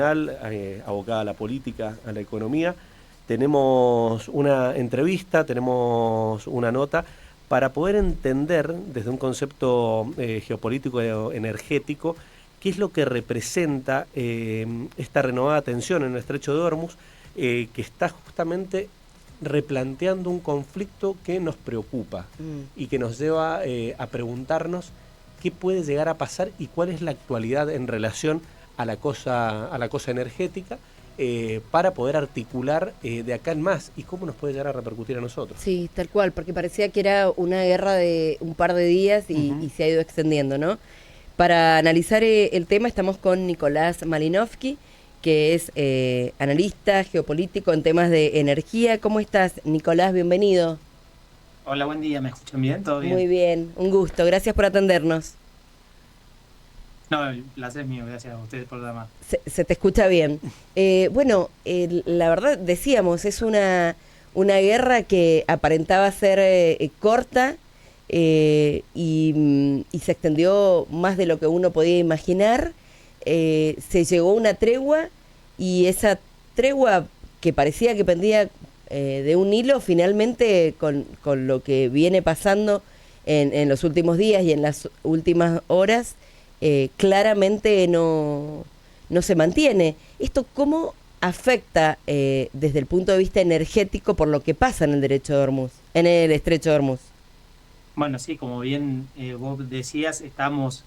Abocada a la política, a la economía. Tenemos una entrevista, tenemos una nota para poder entender desde un concepto geopolítico energético qué es lo que representa esta renovada tensión en el estrecho de Hormuz, que está justamente replanteando un conflicto que nos preocupa y que nos lleva a preguntarnos qué puede llegar a pasar y cuál es la actualidad en relación a la cosa energética, para poder articular de acá en más y cómo nos puede llegar a repercutir a nosotros. Sí, tal cual, porque parecía que era una guerra de un par de días y se ha ido extendiendo, ¿no? Para analizar el tema estamos con Nicolás Malinovsky, que es analista geopolítico en temas de energía. ¿Cómo estás, Nicolás? Bienvenido. Hola, buen día, ¿me escuchan bien? ¿Todo Muy bien? bien, un gusto. Gracias por atendernos. No, el placer es mío, gracias a ustedes por llamar. Se te escucha bien. Bueno, la verdad, decíamos, es una guerra que aparentaba ser corta y se extendió más de lo que uno podía imaginar. Se llegó a una tregua y esa tregua que parecía que pendía de un hilo, finalmente con lo que viene pasando en los últimos días y en las últimas horas, claramente no se mantiene. ¿Esto cómo afecta desde el punto de vista energético por lo que pasa en el derecho de Hormuz, en el estrecho de Hormuz? Bueno, sí, como bien vos decías, estamos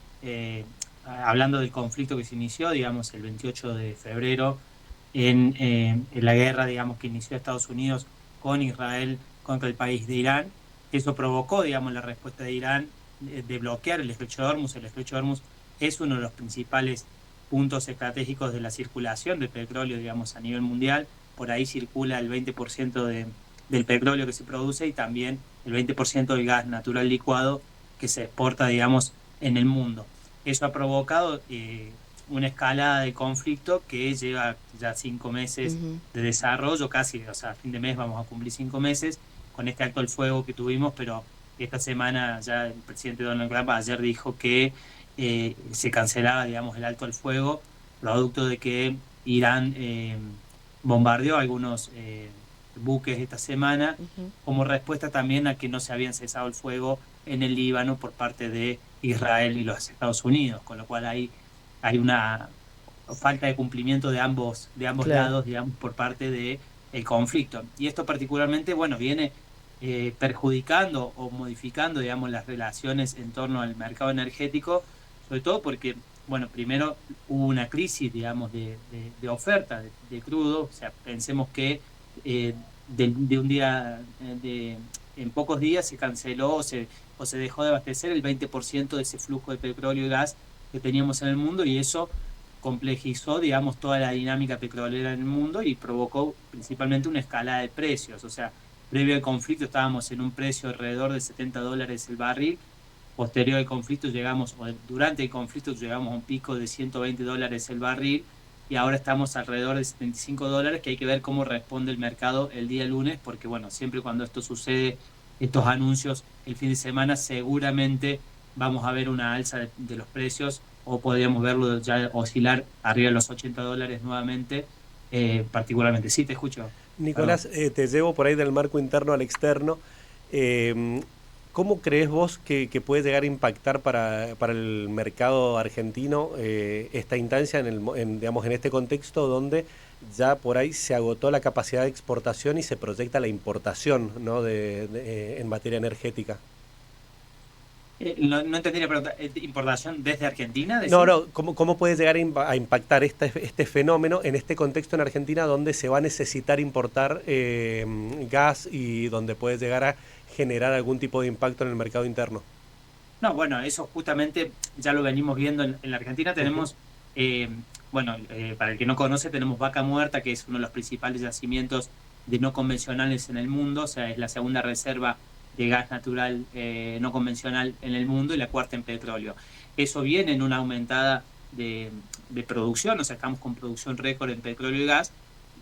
hablando del conflicto que se inició, digamos, el 28 de febrero en la guerra, digamos, que inició Estados Unidos con Israel contra el país de Irán. Eso provocó, digamos, la respuesta de Irán de bloquear el estrecho de Hormuz. El estrecho de Hormuz es uno de los principales puntos estratégicos de la circulación de petróleo, digamos, a nivel mundial. Por ahí circula el 20% del petróleo que se produce y también el 20% del gas natural licuado que se exporta, digamos, en el mundo. Eso ha provocado una escalada de conflicto que lleva ya 5 meses de desarrollo, casi, o sea, a fin de mes vamos a cumplir 5 meses con este alto al fuego que tuvimos, pero esta semana ya el presidente Donald Trump ayer dijo que se cancelaba, digamos, el alto al fuego, producto de que Irán bombardeó algunos buques esta semana, como respuesta también a que no se habían cesado el fuego en el Líbano por parte de Israel y los Estados Unidos, con lo cual hay una falta de cumplimiento de ambos Claro. lados, digamos, por parte del conflicto. Y esto particularmente, bueno, viene perjudicando o modificando, digamos, las relaciones en torno al mercado energético, sobre todo porque, bueno, primero hubo una crisis, digamos, de oferta de crudo. O sea, pensemos que de un día, en pocos días se canceló o se dejó de abastecer el 20% de ese flujo de petróleo y gas que teníamos en el mundo, y eso complejizó, digamos, toda la dinámica petrolera en el mundo y provocó principalmente una escalada de precios. O sea, previo al conflicto estábamos en un precio alrededor de $70 el barril. Posterior al conflicto llegamos, o durante el conflicto llegamos a un pico de $120 el barril, y ahora estamos alrededor de $75, que hay que ver cómo responde el mercado el día lunes, porque bueno, siempre cuando esto sucede, estos anuncios el fin de semana, seguramente vamos a ver una alza de los precios, o podríamos verlo ya oscilar arriba de los $80 nuevamente, particularmente. Sí, te escucho. Perdón. Nicolás, te llevo por ahí del marco interno al externo. Eh, ¿Cómo crees vos que puede llegar a impactar para el mercado argentino esta instancia digamos, en este contexto donde ya por ahí se agotó la capacidad de exportación y se proyecta la importación, ¿no? En materia energética? No entendí la pregunta. ¿Importación desde Argentina, No, decís? no, ¿cómo puede llegar a impactar este fenómeno en este contexto en Argentina donde se va a necesitar importar gas y donde puede llegar a generar algún tipo de impacto en el mercado interno? No, bueno, eso justamente ya lo venimos viendo en la Argentina. Ujú. Tenemos, eh, bueno, para el que no conoce, tenemos Vaca Muerta, que es uno de los principales yacimientos de no convencionales en el mundo. O sea, es la segunda reserva de gas natural no convencional en el mundo y la cuarta en petróleo. Eso viene en una aumentada de producción. O sea, estamos con producción récord en petróleo y gas.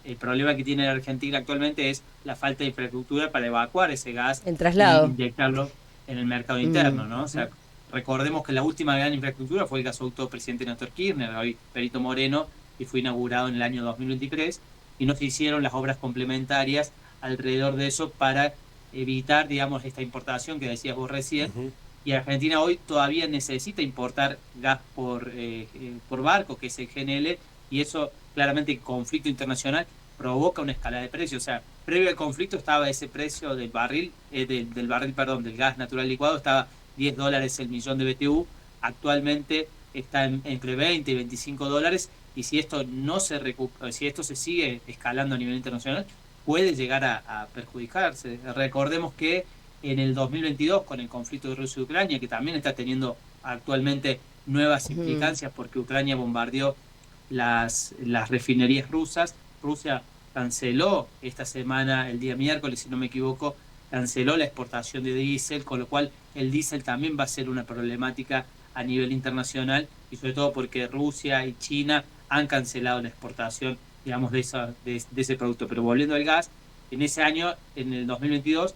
El problema que tiene la Argentina actualmente es la falta de infraestructura para evacuar ese gas El y traslado. inyectarlo en el mercado Mm. interno, ¿no? O sea, recordemos que la última gran infraestructura fue el gasoducto Presidente Néstor Kirchner, hoy Perito Moreno, y fue inaugurado en el año 2023, y no se hicieron las obras complementarias alrededor de eso para evitar, digamos, esta importación que decías vos recién. Y Argentina hoy todavía necesita importar gas por barco, que es el GNL, y eso claramente el conflicto internacional provoca una escalada de precios. O sea, previo al conflicto estaba ese precio del barril, del gas natural licuado, estaba $10 el millón de BTU, actualmente está entre 20 y $25, y si esto no se recupera, si esto se sigue escalando a nivel internacional, puede llegar a perjudicarse. Recordemos que en el 2022, con el conflicto de Rusia y Ucrania, que también está teniendo actualmente nuevas implicancias porque Ucrania bombardeó las refinerías rusas. Rusia canceló esta semana, el día miércoles, si no me equivoco, canceló la exportación de diésel, con lo cual el diésel también va a ser una problemática a nivel internacional, y sobre todo porque Rusia y China han cancelado la exportación, digamos, de ese producto. Pero volviendo al gas, en ese año, en el 2022,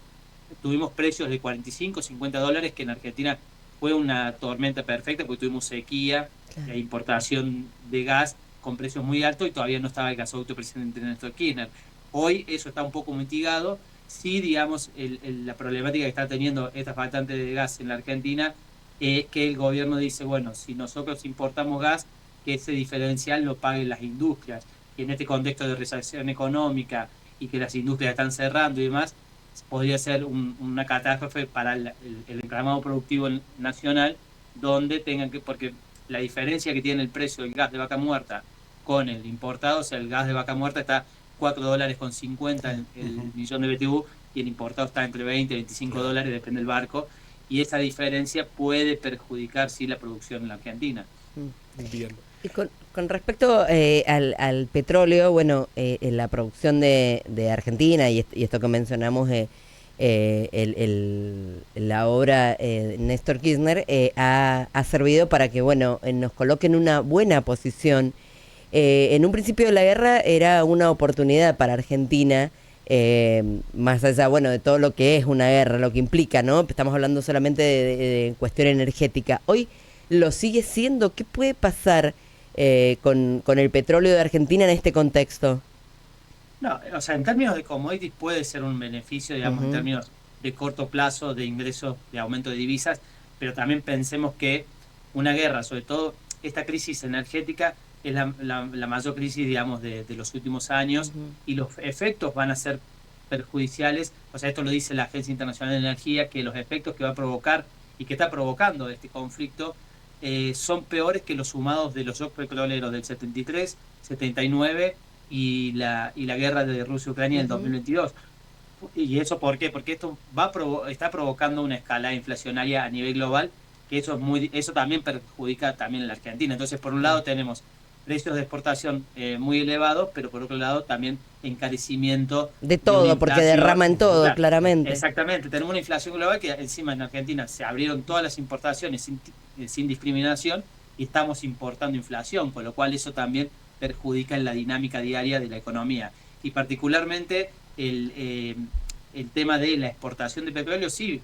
tuvimos precios de $45, $50, que en Argentina fue una tormenta perfecta porque tuvimos sequía, la importación de gas con precios muy altos, y todavía no estaba el gasoducto presidente Néstor Kirchner. Hoy eso está un poco mitigado. Sí, digamos, la problemática que está teniendo esta faltante de gas en la Argentina es que el gobierno dice, bueno, si nosotros importamos gas, que ese diferencial lo paguen las industrias. Y en este contexto de recesión económica y que las industrias están cerrando y demás, podría ser una catástrofe para el entramado productivo nacional, donde tengan que, porque la diferencia que tiene el precio del gas de vaca muerta con el importado, o sea, el gas de vaca muerta está $4.50 el millón de BTU, y el importado está entre 20 y $25, depende del barco, y esa diferencia puede perjudicar, sí, la producción en la Argentina. Bien. Y con respecto al petróleo, bueno, la producción de Argentina, y esto que mencionamos, la obra Néstor Kirchner, ha servido para que, bueno, nos coloque en una buena posición. En un principio de la guerra era una oportunidad para Argentina, más allá, bueno, de todo lo que es una guerra, lo que implica, ¿no? Estamos hablando solamente de cuestión energética. Hoy lo sigue siendo. ¿Qué puede pasar con el petróleo de Argentina en este contexto? No, o sea, en términos de commodities puede ser un beneficio, digamos, en términos de corto plazo, de ingresos, de aumento de divisas, pero también pensemos que una guerra, sobre todo esta crisis energética, es la mayor crisis, digamos, de los últimos años, y los efectos van a ser perjudiciales. O sea, esto lo dice la Agencia Internacional de Energía, que los efectos que va a provocar y que está provocando este conflicto son peores que los sumados de los shocks petroleros del 73, 79 y la guerra de Rusia y Ucrania en 2022. ¿Y eso por qué? Porque esto está provocando una escalada inflacionaria a nivel global, que eso también perjudica también a la Argentina. Entonces, por un lado tenemos precios de exportación muy elevados, pero por otro lado también encarecimiento de todo, porque derrama en todo, claro, claramente. Exactamente, tenemos una inflación global que encima en Argentina se abrieron todas las importaciones sin discriminación, y estamos importando inflación, con lo cual eso también perjudica en la dinámica diaria de la economía. Y particularmente el tema de la exportación de petróleo sí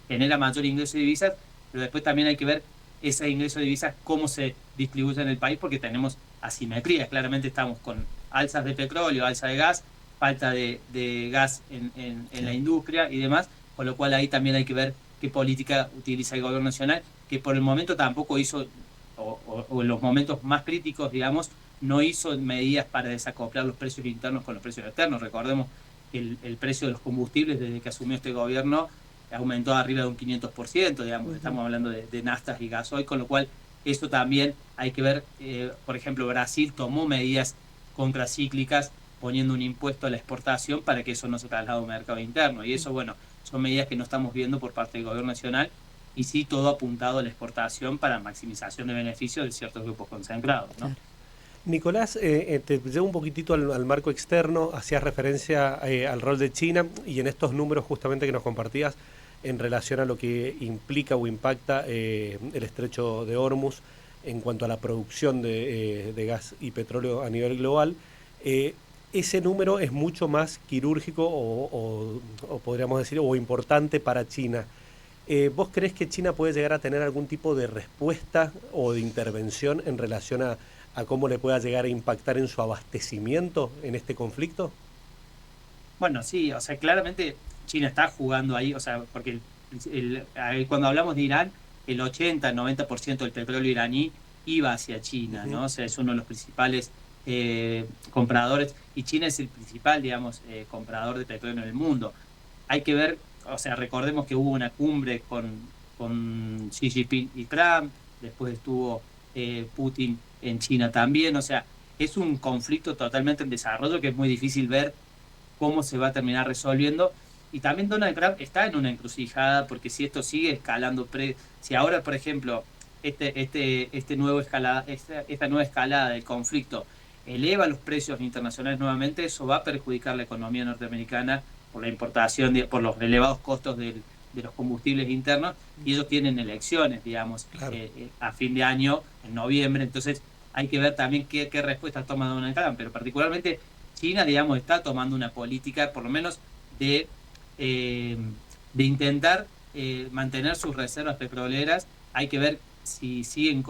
genera mayor ingreso de divisas, pero después también hay que ver ese ingreso de divisas cómo se distribuye en el país, porque tenemos asimetrías. Claramente estamos con alzas de petróleo, alza de gas, falta de gas en la industria y demás, con lo cual ahí también hay que ver qué política utiliza el gobierno nacional, que por el momento tampoco hizo, o en los momentos más críticos, digamos, no hizo medidas para desacoplar los precios internos con los precios externos. Recordemos que el precio de los combustibles desde que asumió este gobierno aumentó arriba de un 500%, digamos, estamos hablando de naftas y gasoil, con lo cual esto también hay que ver. Por ejemplo, Brasil tomó medidas contracíclicas poniendo un impuesto a la exportación para que eso no se traslade a un mercado interno, y eso, bueno, son medidas que no estamos viendo por parte del gobierno nacional, y sí todo apuntado a la exportación para maximización de beneficios de ciertos grupos concentrados, ¿no? Claro. Nicolás, te llevo un poquitito al marco externo. Hacías referencia al rol de China, y en estos números justamente que nos compartías en relación a lo que implica o impacta el estrecho de Hormuz en cuanto a la producción de gas y petróleo a nivel global, ese número es mucho más quirúrgico o podríamos decir, o importante para China. ¿Vos crees que China puede llegar a tener algún tipo de respuesta o de intervención en relación a a cómo le pueda llegar a impactar en su abastecimiento en este conflicto? Bueno, sí, o sea, claramente China está jugando ahí, o sea, porque cuando hablamos de Irán, el 80-90% del petróleo iraní iba hacia China, Ujú. ¿no? O sea, es uno de los principales compradores, y China es el principal, digamos, comprador de petróleo en el mundo. Hay que ver, o sea, recordemos que hubo una cumbre con Xi Jinping y Trump, después estuvo Putin en China también, o sea, es un conflicto totalmente en desarrollo que es muy difícil ver cómo se va a terminar resolviendo. Y también Donald Trump está en una encrucijada, porque si esto sigue escalando, si ahora, por ejemplo, esta nueva escalada del conflicto eleva los precios internacionales nuevamente, eso va a perjudicar la economía norteamericana por la importación, por los elevados costos de los combustibles internos, y ellos tienen elecciones, digamos, Claro. a fin de año, en noviembre, entonces hay que ver también qué respuesta toma Donald Trump, pero particularmente China, digamos, está tomando una política, por lo menos, de, eh, de intentar mantener sus reservas petroleras. Hay que ver si siguen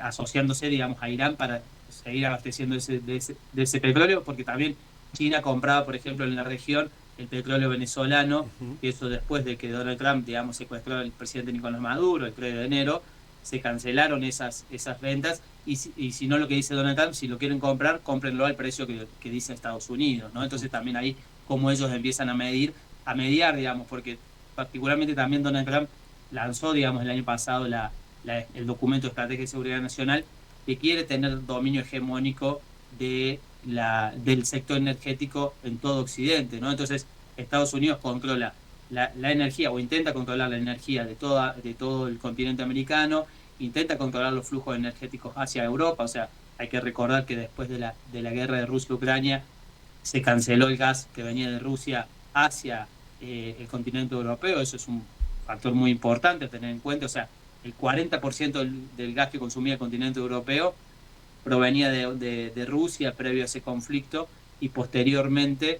asociándose, digamos, a Irán para seguir abasteciendo de ese petróleo, porque también China compraba, por ejemplo, en la región el petróleo venezolano, Ujú. y eso después de que Donald Trump, digamos, secuestró al presidente Nicolás Maduro el 3 de enero, se cancelaron esas ventas, y si no, lo que dice Donald Trump, si lo quieren comprar, cómprenlo al precio que dice Estados Unidos, ¿no? Entonces también ahí como ellos empiezan a mediar, digamos, porque particularmente también Donald Trump lanzó, digamos, el año pasado el documento de Estrategia de Seguridad Nacional, que quiere tener dominio hegemónico del sector energético en todo Occidente, ¿no? Entonces Estados Unidos controla la energía, o intenta controlar la energía de todo el continente americano, intenta controlar los flujos energéticos hacia Europa. O sea, hay que recordar que después de la guerra de Rusia-Ucrania se canceló el gas que venía de Rusia hacia el continente europeo. Eso es un factor muy importante a tener en cuenta. O sea, el 40% del gas que consumía el continente europeo provenía de Rusia previo a ese conflicto, y posteriormente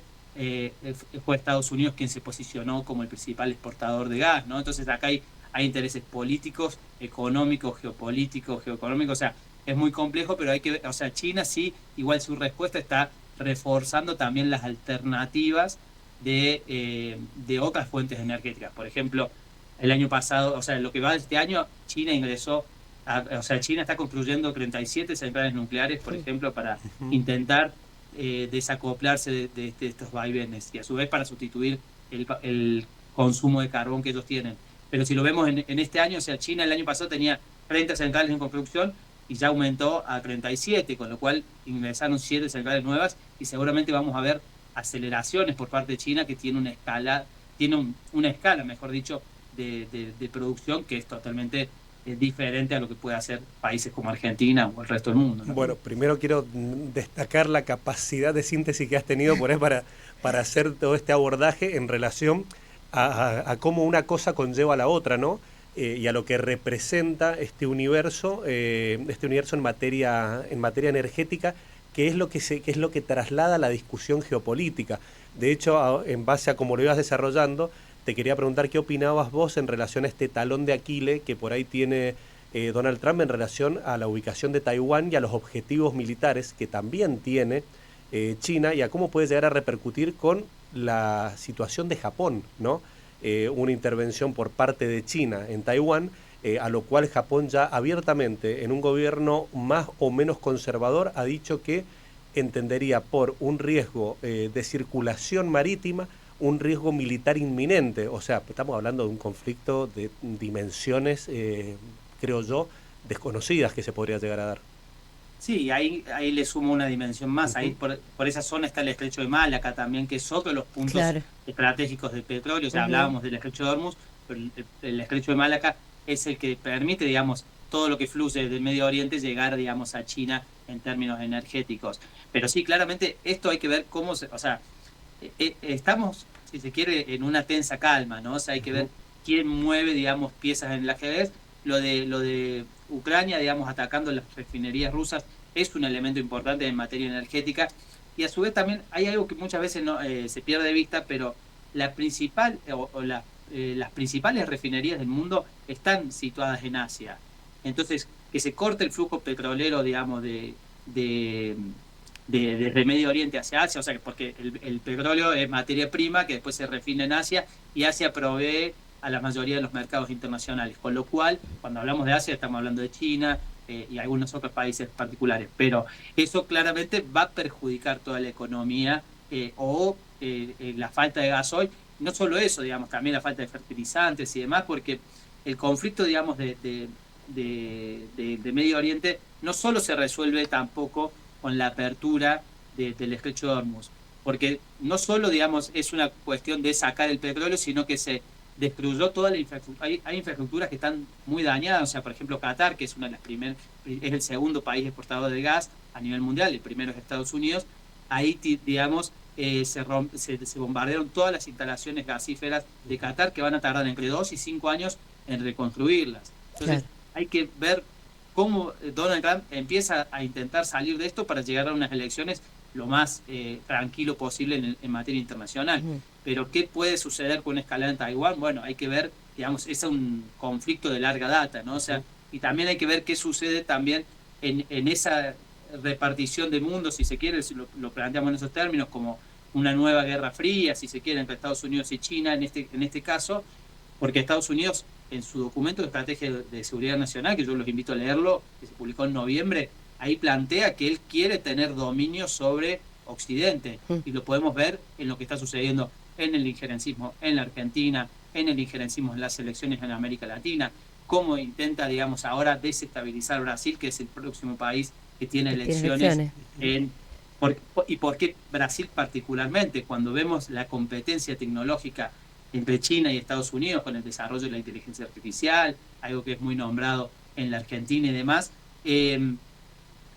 fue Estados Unidos quien se posicionó como el principal exportador de gas, ¿no? Entonces acá hay intereses políticos, económicos, geopolíticos, geoeconómicos, o sea, es muy complejo, pero hay que ver, o sea, China sí, igual su respuesta está reforzando también las alternativas de otras fuentes energéticas. Por ejemplo, el año pasado, o sea, lo que va de este año, China ingresó o sea, China está construyendo 37 centrales nucleares, por Sí. ejemplo, para Ujú. intentar desacoplarse de estos vaivenes, y a su vez para sustituir el consumo de carbón que ellos tienen. Pero si lo vemos en este año, o sea, China el año pasado tenía 30 centrales en construcción y ya aumentó a 37, con lo cual ingresaron 7 centrales nuevas, y seguramente vamos a ver aceleraciones por parte de China, que tiene una escala, mejor dicho, de producción que es totalmente diferente a lo que puede hacer países como Argentina o el resto del mundo, ¿no? Bueno, primero quiero destacar la capacidad de síntesis que has tenido por ahí para hacer todo este abordaje en relación a cómo una cosa conlleva a la otra, ¿no? Y a lo que representa este universo en materia energética, que es lo que es lo que traslada la discusión geopolítica. De hecho, en base a cómo lo ibas desarrollando, te quería preguntar qué opinabas vos en relación a este talón de Aquiles que por ahí tiene Donald Trump en relación a la ubicación de Taiwán y a los objetivos militares que también tiene China, y a cómo puede llegar a repercutir con la situación de Japón, ¿no? Una intervención por parte de China en Taiwán, a lo cual Japón ya abiertamente, en un gobierno más o menos conservador, ha dicho que entendería por un riesgo de circulación marítima un riesgo militar inminente. O sea, estamos hablando de un conflicto de dimensiones, creo yo, desconocidas que se podría llegar a dar. Sí, ahí le sumo una dimensión más. Ahí Ujú. por esa zona está el estrecho de Malaca también, que es otro de los puntos Claro. estratégicos del petróleo. O sea, Ujú. hablábamos del estrecho de Hormuz, pero el estrecho de Malaca es el que permite, digamos, todo lo que fluye del Medio Oriente llegar, digamos, a China en términos energéticos. Pero sí, claramente esto hay que ver o sea, estamos, si se quiere, en una tensa calma, ¿no? O sea, hay que Ujú. ver quién mueve, digamos, piezas en el ajedrez. Lo de Ucrania, digamos, atacando las refinerías rusas, es un elemento importante en materia energética. Y a su vez también hay algo que muchas veces no, se pierde de vista, pero la principal las principales refinerías del mundo están situadas en Asia. Entonces, que se corte el flujo petrolero, digamos, desde Medio Oriente hacia Asia, o sea, porque el petróleo es materia prima que después se refina en Asia y Asia provee a la mayoría de los mercados internacionales, con lo cual, cuando hablamos de Asia, estamos hablando de China y algunos otros países particulares, pero eso claramente va a perjudicar toda la economía la falta de gasoil, no solo eso, digamos, también la falta de fertilizantes y demás, porque el conflicto, digamos, de Medio Oriente no solo se resuelve tampoco con la apertura del estrecho de Hormuz, porque no solo, digamos, es una cuestión de sacar el petróleo, sino que se destruyó toda la infraestructura. Hay infraestructuras que están muy dañadas, o sea, por ejemplo, Qatar, que es una de las es el segundo país exportador de gas a nivel mundial, el primero es Estados Unidos, ahí, digamos, se bombardearon todas las instalaciones gasíferas de Qatar, que van a tardar entre 2 y 5 años en reconstruirlas. Entonces, hay que ver cómo Donald Trump empieza a intentar salir de esto para llegar a unas elecciones lo más tranquilo posible en materia internacional. Pero ¿qué puede suceder con una escalada en Taiwán? Bueno, hay que ver, digamos, es un conflicto de larga data, ¿no? O sea, y también hay que ver qué sucede también en esa repartición de mundo, si se quiere, si lo planteamos en esos términos, como una nueva guerra fría, si se quiere, entre Estados Unidos y China en este caso, porque Estados Unidos, en su documento de estrategia de seguridad nacional, que yo los invito a leerlo, que se publicó en noviembre, ahí plantea que él quiere tener dominio sobre Occidente, y lo podemos ver en lo que está sucediendo en el injerencismo en la Argentina, en el injerencismo en las elecciones en América Latina, cómo intenta, digamos, ahora desestabilizar Brasil, que es el próximo país que tiene elecciones. ¿Y por qué Brasil particularmente? Cuando vemos la competencia tecnológica entre China y Estados Unidos con el desarrollo de la inteligencia artificial, algo que es muy nombrado en la Argentina y demás,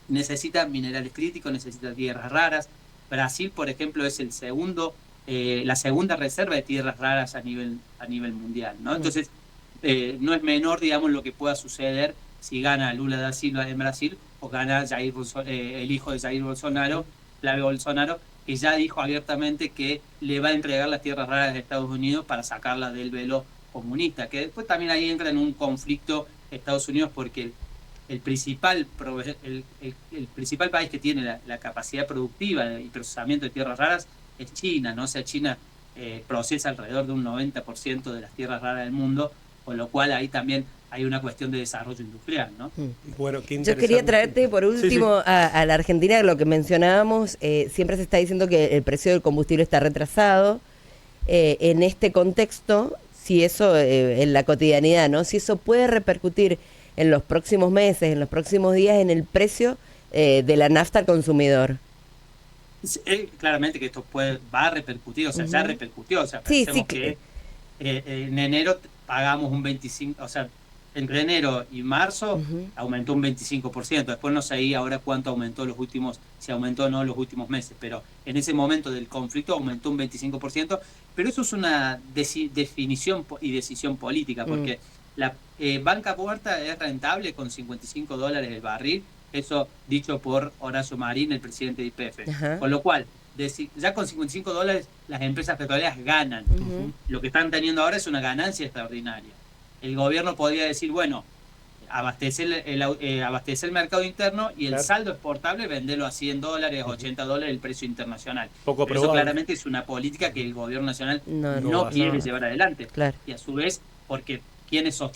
necesita minerales críticos, necesita tierras raras. Brasil, por ejemplo, es la segunda reserva de tierras raras a nivel mundial, ¿no? Entonces, no es menor, digamos, lo que pueda suceder si gana Lula da Silva en Brasil o gana el hijo de Jair Bolsonaro, Flavio Bolsonaro, que ya dijo abiertamente que le va a entregar las tierras raras de Estados Unidos para sacarlas del velo comunista, que después también ahí entra en un conflicto Estados Unidos, porque el principal país que tiene la capacidad productiva y procesamiento de tierras raras es China, ¿no? O sea, China procesa alrededor de un 90% de las tierras raras del mundo, con lo cual ahí también hay una cuestión de desarrollo industrial, ¿no? Bueno, qué interesante. Yo quería traerte por último a la Argentina, lo que mencionábamos, siempre se está diciendo que el precio del combustible está retrasado. En este contexto, si eso, en la cotidianidad, ¿no? Si eso puede repercutir en los próximos meses, en los próximos días, en el precio de la nafta al consumidor. Claramente que esto va a repercutir, o sea, ya repercutió, o sea, pensemos que en enero pagamos un 25%, o sea, entre enero y marzo aumentó un 25%, después no sé ahora cuánto aumentó si aumentó o no los últimos meses, pero en ese momento del conflicto aumentó un 25%, pero eso es una definición y decisión política, porque la banca muerta es rentable con $55 el barril, eso dicho por Horacio Marín, el presidente de YPF, con lo cual ya con $55 las empresas petroleras ganan. Lo que están teniendo ahora es una ganancia extraordinaria. El gobierno podría decir, bueno, abastecer el mercado interno y el saldo exportable venderlo a $100, $80 el precio internacional. Pero eso claramente es una política que el gobierno nacional no quiere llevar adelante. Y a su vez, porque ¿quiénes son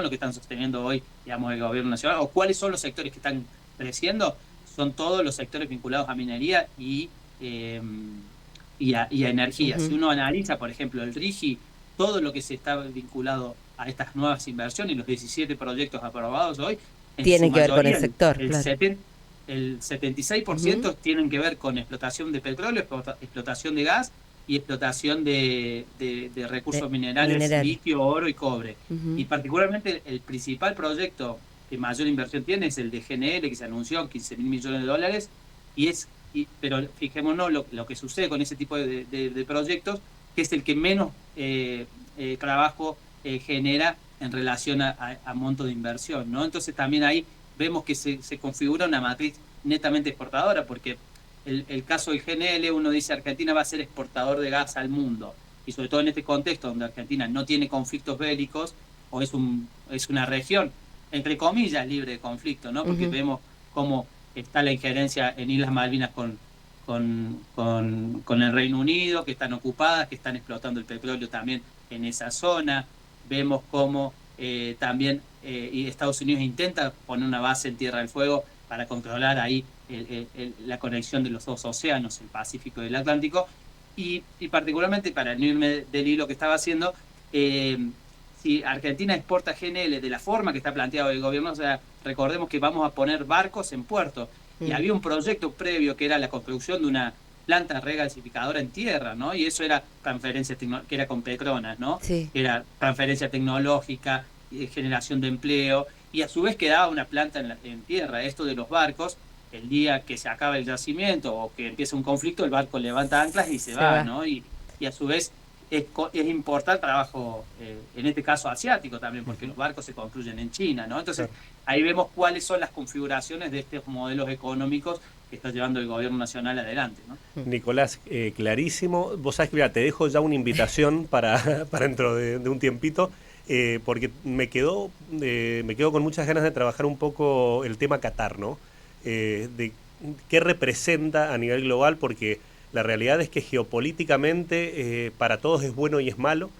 los que están sosteniendo hoy, digamos, el gobierno nacional? ¿O cuáles son los sectores que están creciendo? Son todos los sectores vinculados a minería y a energía. Si uno analiza, por ejemplo, el RIGI, todo lo que se está vinculado a estas nuevas inversiones y los 17 proyectos aprobados hoy, tienen que ver con el sector. El 76% tienen que ver con explotación de petróleo, explotación de gas y explotación de recursos minerales, litio, oro y cobre. Y particularmente el principal proyecto que mayor inversión tiene es el de GNL, que se anunció, $15.000 millones, pero fijémonos lo que sucede con ese tipo de proyectos, que es el que menos trabajo genera en relación a monto de inversión, ¿no? Entonces también ahí vemos que se configura una matriz netamente exportadora, porque el caso del GNL, uno dice Argentina va a ser exportador de gas al mundo, y sobre todo en este contexto donde Argentina no tiene conflictos bélicos, o es una región entre comillas, libre de conflicto, ¿no? Porque vemos cómo está la injerencia en Islas Malvinas con el Reino Unido, que están ocupadas, que están explotando el petróleo también en esa zona. Vemos cómo también Estados Unidos intenta poner una base en Tierra del Fuego para controlar ahí la conexión de los dos océanos, el Pacífico y el Atlántico. Y particularmente, para no irme del hilo que estaba haciendo, si Argentina exporta GNL de la forma que está planteado el gobierno, o sea, recordemos que vamos a poner barcos en puerto. Y había un proyecto previo que era la construcción de una planta regasificadora en tierra, ¿no? Y eso era transferencia que era con Petronas, ¿no? Sí. Era transferencia tecnológica, generación de empleo, y a su vez quedaba una planta en tierra. Esto de los barcos, el día que se acaba el yacimiento o que empieza un conflicto, el barco levanta anclas y se va, ¿no? Y a su vez es importante el trabajo, en este caso asiático también, porque los barcos se construyen en China, ¿no? Entonces, ahí vemos cuáles son las configuraciones de estos modelos económicos que está llevando el gobierno nacional adelante, ¿no? Nicolás, clarísimo. Vos sabés que mira, te dejo ya una invitación para dentro de un tiempito, porque me quedo con muchas ganas de trabajar un poco el tema Qatar, ¿no? De qué representa a nivel global, porque la realidad es que geopolíticamente para todos es bueno y es malo,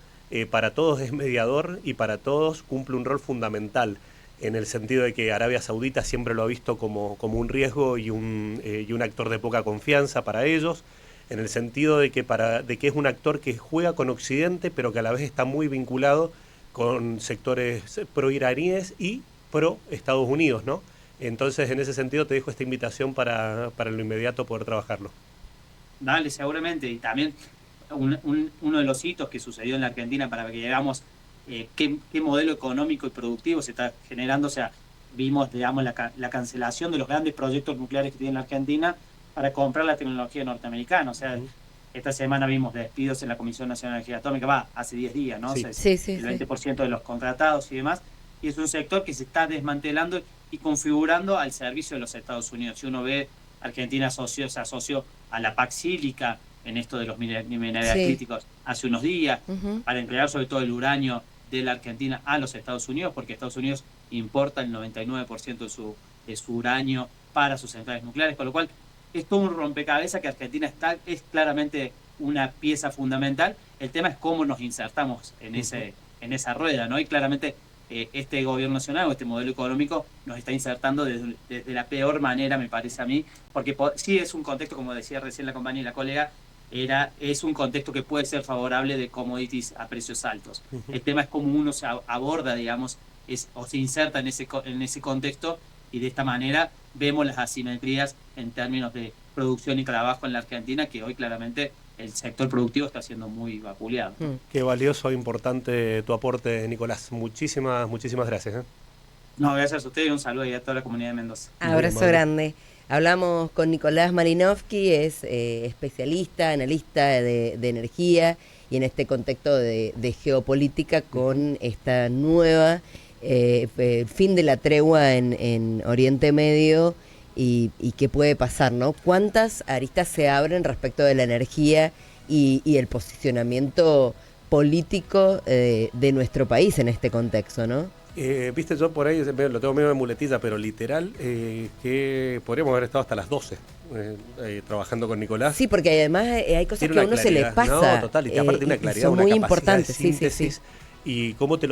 para todos es mediador y para todos cumple un rol fundamental, en el sentido de que Arabia Saudita siempre lo ha visto como un riesgo y un actor de poca confianza para ellos, en el sentido de que es un actor que juega con Occidente, pero que a la vez está muy vinculado con sectores pro-iraníes y pro-Estados Unidos, ¿no? Entonces, en ese sentido, te dejo esta invitación para lo inmediato poder trabajarlo. Dale, seguramente. Y también uno de los hitos que sucedió en la Argentina para que llegamos, qué modelo económico y productivo se está generando. O sea, vimos, digamos, la cancelación de los grandes proyectos nucleares que tiene la Argentina para comprar la tecnología norteamericana. O sea, esta semana vimos despidos en la Comisión Nacional de Energía Atómica, hace 10 días, ¿no? Sí. O sea, el 20% de los contratados y demás. Y es un sector que se está desmantelando y configurando al servicio de los Estados Unidos. Si uno ve, Argentina se asoció a la Paxílica en esto de los minerales críticos hace unos días, para entregar sobre todo el uranio de la Argentina a los Estados Unidos, porque Estados Unidos importa el 99% de su uranio para sus centrales nucleares, con lo cual es todo un rompecabezas que Argentina es claramente una pieza fundamental. El tema es cómo nos insertamos en esa rueda, ¿no? Y claramente este gobierno nacional o este modelo económico nos está insertando desde la peor manera, me parece a mí, porque sí es un contexto, como decía recién la compañera y la colega, es un contexto que puede ser favorable de commodities a precios altos. El tema es cómo uno se aborda, digamos, o se inserta en ese contexto, y de esta manera vemos las asimetrías en términos de producción y trabajo en la Argentina, que hoy claramente el sector productivo está siendo muy vapuleado. Qué valioso e importante tu aporte, Nicolás. Muchísimas gracias. No, gracias a ustedes y un saludo y a toda la comunidad de Mendoza. Abrazo grande. Hablamos con Nicolás Marinovsky, es especialista, analista de energía, y en este contexto de geopolítica con esta nueva fin de la tregua en Oriente Medio. Y qué puede pasar, ¿no? ¿Cuántas aristas se abren respecto de la energía y el posicionamiento político de nuestro país en este contexto, ¿no? Viste, yo por ahí lo tengo medio de muletilla, pero literal, que podríamos haber estado hasta las 12 trabajando con Nicolás. Sí, porque además hay cosas que a uno se le pasa. No, total, y aparte tiene una claridad, son una muy capacidad importantes, de síntesis, y cómo te lo